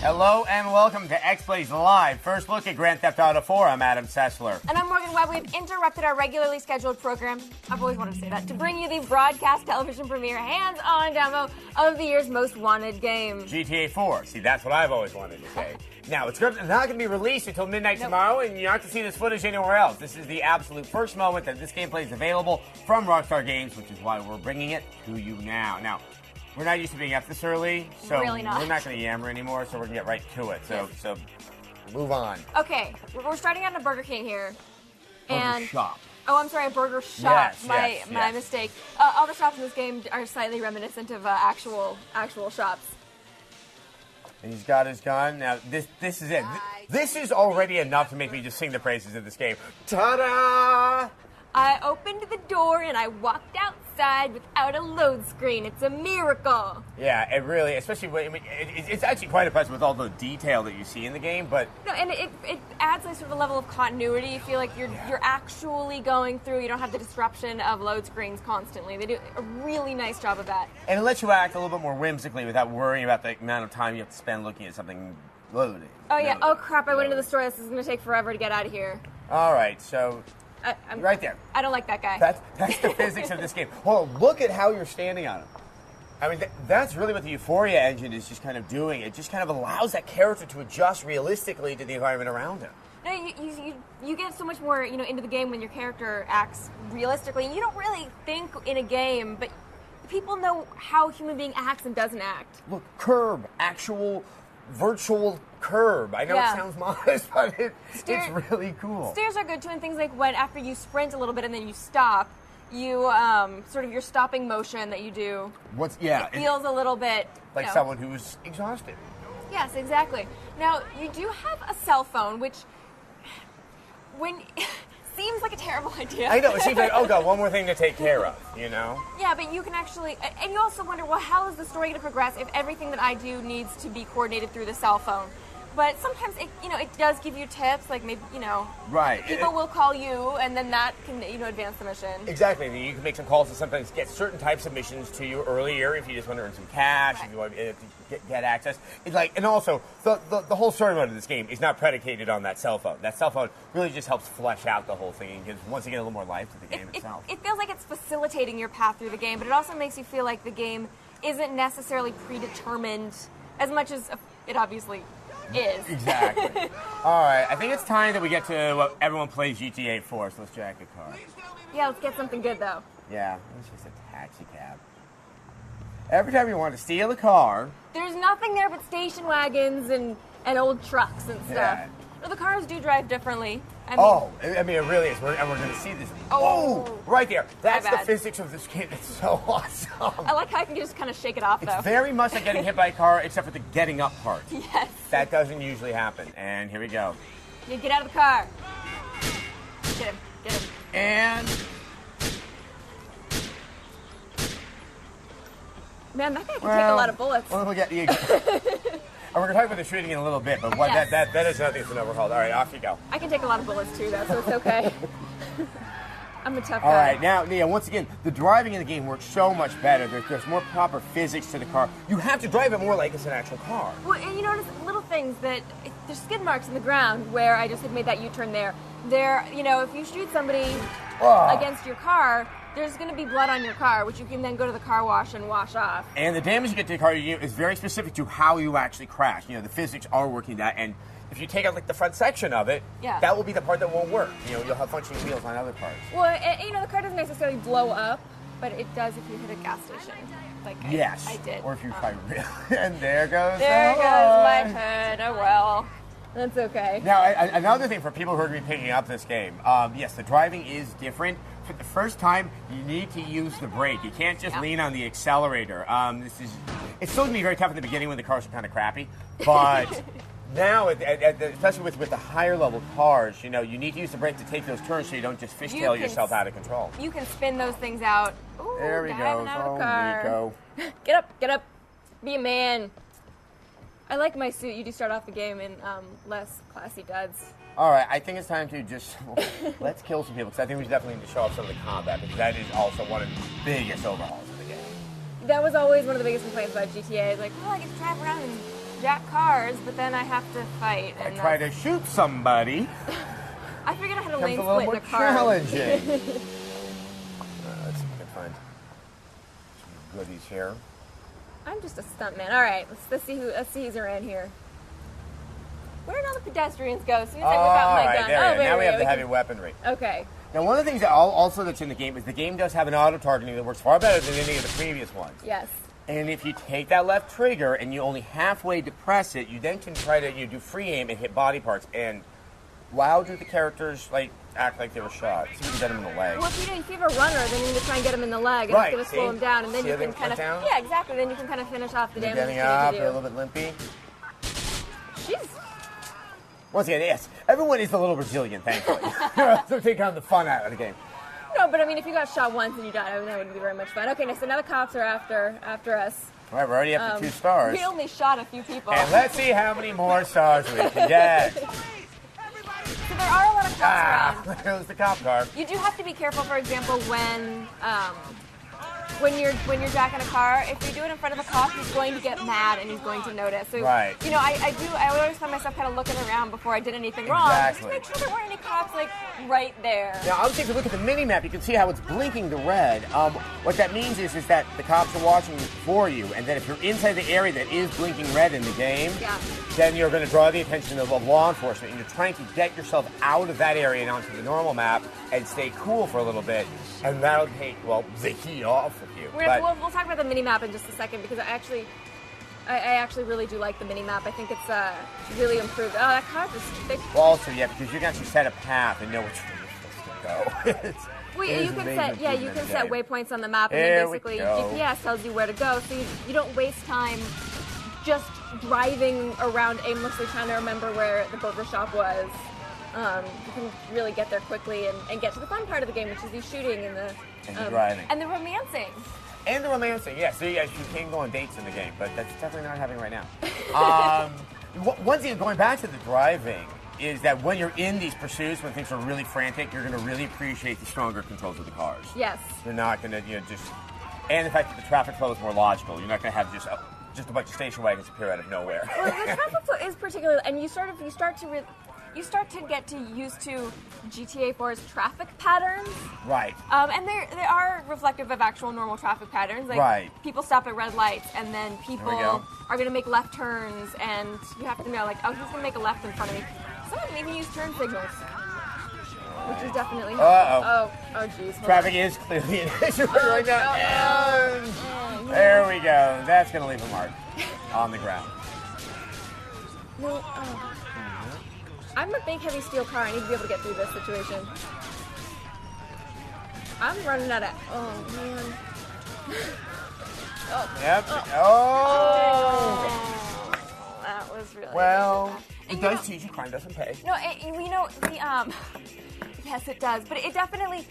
Hello and welcome to xPlay's Live. First look at Grand Theft Auto 4. I'm Adam Sessler. And I'm Morgan Webb. We've interrupted our regularly scheduled program, I've always wanted to say that, to bring you the broadcast television premiere hands-on demo of the year's most wanted game. Gta4. See, that's what I've always wanted to say. Now, it's not going to be released until midnight tomorrow, and you're not going to see this footage anywhere else. This is the absolute first moment that this gameplay is available from Rockstar Games, which is why we're bringing it to you now. Now, we're not used to being up this early, so really not. We're not going to yammer anymore, so we're going to get right to it. So move on. Okay, we're starting out in a Burger King here. Burger shop. Oh, I'm sorry, a burger shop. Yes, my mistake. All the shops in this game are slightly reminiscent of actual shops. And he's got his gun. Now, this is it. This is already enough to make me just sing the praises of this game. Ta-da! I opened the door and I walked outside without a load screen. It's a miracle. Yeah, it really, especially when, it's actually quite impressive with all the detail that you see in the game, but... No, and it adds a sort of level of continuity. You feel like you're actually going through, you don't have the disruption of load screens constantly. They do a really nice job of that. And it lets you act a little bit more whimsically without worrying about the amount of time you have to spend looking at something loading. Oh yeah, oh crap, I went into the store. This is going to take forever to get out of here. All right, so... I'm right there. I don't like that guy. That's the physics of this game. Well, look at how you're standing on him. I mean, that's really what the Euphoria engine is just kind of doing. It just kind of allows that character to adjust realistically to the environment around him. No, you get so much more, into the game when your character acts realistically. You don't really think in a game, but people know how a human being acts and doesn't act. Look, curb, actual virtual curb. I know it sounds modest, but it's really cool. Stairs are good too, and things like when after you sprint a little bit and then you stop, you sort of your stopping motion that you do. It feels a little bit like someone who's exhausted. Yes, exactly. Now you do have a cell phone, which seems like a terrible idea. I know, it seems like, oh god, one more thing to take care of, Yeah, but you can actually, and you also wonder, well, how is the story going to progress if everything that I do needs to be coordinated through the cell phone? But sometimes it does give you tips, like maybe, right. People will call you, and then that can, advance the mission. Exactly. You can make some calls to sometimes get certain types of missions to you earlier if you just want to earn some cash, if you want to get access. It's and also, the whole story mode of this game is not predicated on that cell phone. That cell phone really just helps flesh out the whole thing and gives, once again, a little more life to the game itself. It feels like it's facilitating your path through the game, but it also makes you feel like the game isn't necessarily predetermined as much as it obviously is. Exactly. All right, I think it's time that we get to what everyone plays Gta4, so let's jack a car. Yeah, let's get something good, though. Yeah, it's just a taxi cab. Every time you want to steal a car... There's nothing there but station wagons and old trucks and stuff. Yeah. Well, the cars do drive differently. It really is. And we're going to see this. Oh, right there. That's the physics of this game. It's so awesome. I like how I can just kind of shake it off, though. It's very much like getting hit by a car, except for the getting up part. Yes. That doesn't usually happen. And here we go. You get out of the car. Get him. And... Man, that guy can take a lot of bullets. Well, we'll get the... And we're going to talk about the shooting in a little bit, but that is nothing that's been overhauled. All right, off you go. I can take a lot of bullets, too, though, so it's okay. I'm a tough guy. All right, now, Nia, once again, the driving in the game works so much better. There's more proper physics to the car. You have to drive it more like it's an actual car. Well, and you notice little things that... There's skid marks in the ground where I just had made that U-turn there. If you shoot somebody against your car... There's going to be blood on your car, which you can then go to the car wash and wash off. And the damage you get to the car is very specific to how you actually crash. The physics are working that, and if you take out the front section of it, that will be the part that won't work. You'll have functioning wheels on other cars. Well, the car doesn't necessarily blow up, but it does if you hit a gas station. I did. Or if you try really, and there goes my head. Oh well. That's okay. Now, another thing for people who are going to be picking up this game, yes, the driving is different. For the first time, you need to use the brake. You can't just lean on the accelerator. It's still going to be very tough in the beginning when the cars are kind of crappy, but now, especially with the higher level cars, you need to use the brake to take those turns so you don't just fishtail yourself out of control. You can spin those things out. Ooh, there we go. Oh, Nico. Get up. Be a man. I like my suit. You do start off the game in less classy duds. All right, I think it's time to just, let's kill some people, because I think we should definitely need to show off some of the combat, because that is also one of the biggest overhauls of the game. That was always one of the biggest complaints about GTA, I get to drive around and jack cars, but then I have to fight. I And try to shoot somebody. I figured out how to Becomes lane a little split more in a car. challenging. Let's see if we can find some goodies here. I'm just a stuntman. All right, let's see who's around here. Where did all the pedestrians go? As soon as I whip out my gun. There we go. Now we have the can- heavy weaponry. Okay. Now, one of the things that also that's in the game is the game does have an auto-targeting that works far better than any of the previous ones. Yes. And if you take that left trigger and you only halfway depress it, you then can try to do free aim and hit body parts. And wow, do the characters act like they were shot? See if we can get them in the leg. Well, if you have a runner, then you need to try and get him in the leg, and Right, it's going to slow him down, and then See you how they can kind of down? yeah, exactly. Then you can kind of finish off the They're damage getting that up, you they're a need little bit limpy. to do. She's Once again, yes, everyone is a little resilient, thankfully. So take on the fun out of the game. no, but I mean, if you got shot once and you died, that wouldn't be very much fun. Okay, so now the cops are after us. All right, we're already up to 2 stars. We only shot a few people. And let's see how many more stars we can get. So there are a lot of cops around. There goes the cop car. You do have to be careful, for example, when you're jacking a car. If you do it in front of a cop, he's going to get mad and he's going to notice. So, Right. You know, I would always find myself kind of looking around before I did anything wrong. Exactly. Just make sure there weren't any cops right there. Now, obviously, if you look at the mini-map, you can see how it's blinking the red. What that means is that the cops are watching for you, and then if you're inside the area that is blinking red in the game, Yeah. then you're going to draw the attention of law enforcement, and you're trying to get yourself out of that area and onto the normal map and stay cool for a little bit, and that'll take, well, the heat off of you. We'll talk about the mini map in just a second because I actually really do like the mini map. I think it's really improved. Oh, that car just thick. Well, also, yeah, because you can actually set a path and know which way you're supposed to go. Well, It is you can amazing set you improvement can in the set game. waypoints on the map, and There then we basically go. GPS tells you where to go, so you don't waste time just driving around aimlessly trying to remember where the burger shop was. You can really get there quickly and get to the fun part of the game, which is the shooting and the driving. and the romancing. And the romancing, yeah. So yes, you can go on dates in the game, but that's definitely not happening right now. One thing going back to the driving is that when you're in these pursuits, when things are really frantic, you're going to really appreciate the stronger controls of the cars. Yes. You're not going to, just, and the fact that the traffic flow is more logical. You're not going to have just a bunch of station wagons appear out of nowhere. Well, the traffic flow is particularly, and you start to get used to GTA4's traffic patterns. Right. And they are reflective of actual normal traffic patterns. Like Right. people stop at red lights, and then people There we go. are going to make left turns, and you have to know, like, oh, he's going to make a left in front of me. Some of them even use turn signals, which is definitely helpful. Oh, geez. hold Traffic is clearly an issue right now. And there we go. That's going to leave a mark on the ground. on. No, I'm a big, heavy steel car. I need to be able to get through this situation. I'm running out of. Oh man. Yep. That was really. Well, And it you does know- teach you crime doesn't pay. No, yes, it does, but it definitely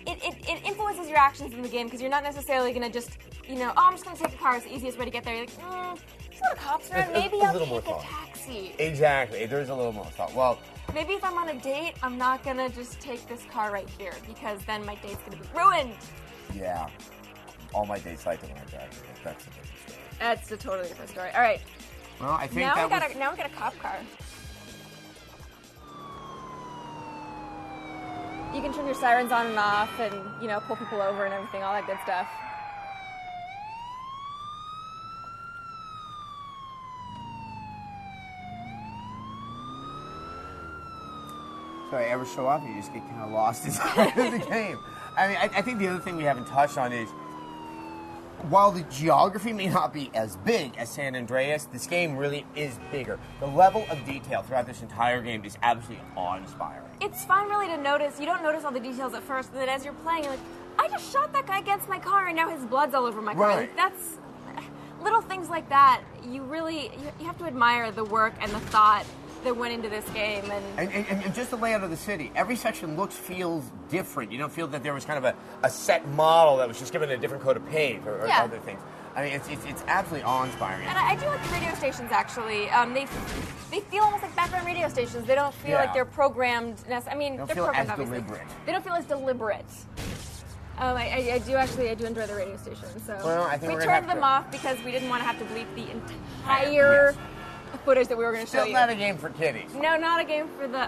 it influences your actions in the game because you're not necessarily gonna just I'm just gonna take the car. It's the easiest way to get there. You're like, there's a lot of cops around. Maybe I'll little more take a thought. taxi. Exactly. There's a little more thought. Well, Maybe if I'm on a date, I'm not gonna just take this car right here because then my date's gonna be ruined. yeah. All my dates like it when I drive. That's a different story. That's a totally different story. All right, Well, I think now that we was... got a cop car. You can turn your sirens on and off, and pull people over and everything, all that good stuff. Sorry, ever so often you just get kind of lost inside of the game. I mean, I think the other thing we haven't touched on is, while the geography may not be as big as San Andreas, this game really is bigger. The level of detail throughout this entire game is absolutely awe-inspiring. It's fun, really, to notice. You don't notice all the details at first, but then as you're playing, you're like, I just shot that guy against my car, and now his blood's all over my car. Right. Like, that's little things like that. You really you have to admire the work and the thought that went into this game, And just the layout of the city. Every section feels different. You don't feel that there was kind of a set model that was just given a different coat of paint or Yeah. other things. I mean, it's absolutely awe-inspiring. And I do like the radio stations, actually. They feel almost like background radio stations. They don't feel Yeah. like they're programmed. I mean, They don't they're feel programmed, as obviously. deliberate. They don't feel as deliberate. I do enjoy the radio station. So Well, I think we we're gonna turned have them to- off because we didn't want to have to bleep the entire footage that we were going to show Still you. not a game for kiddies. No, not a game for the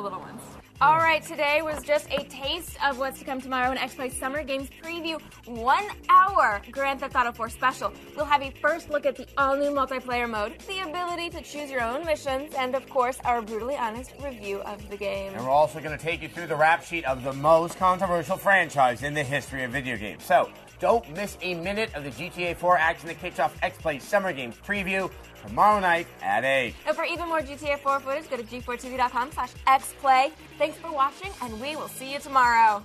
little ones. All right, today was just a taste of what's to come tomorrow in xPlay Summer Games Preview. 1 hour Grand Theft Auto 4 special. We'll have a first look at the all-new multiplayer mode, the ability to choose your own missions, and of course, our brutally honest review of the game. And we're also going to take you through the rap sheet of the most controversial franchise in the history of video games. So, don't miss a minute of the GTA 4 action that kicks off xPlay Summer Games Preview tomorrow night at 8. And for even more GTA 4 footage, go to Gta4tv.com/xplay. Thanks for watching, and we will see you tomorrow.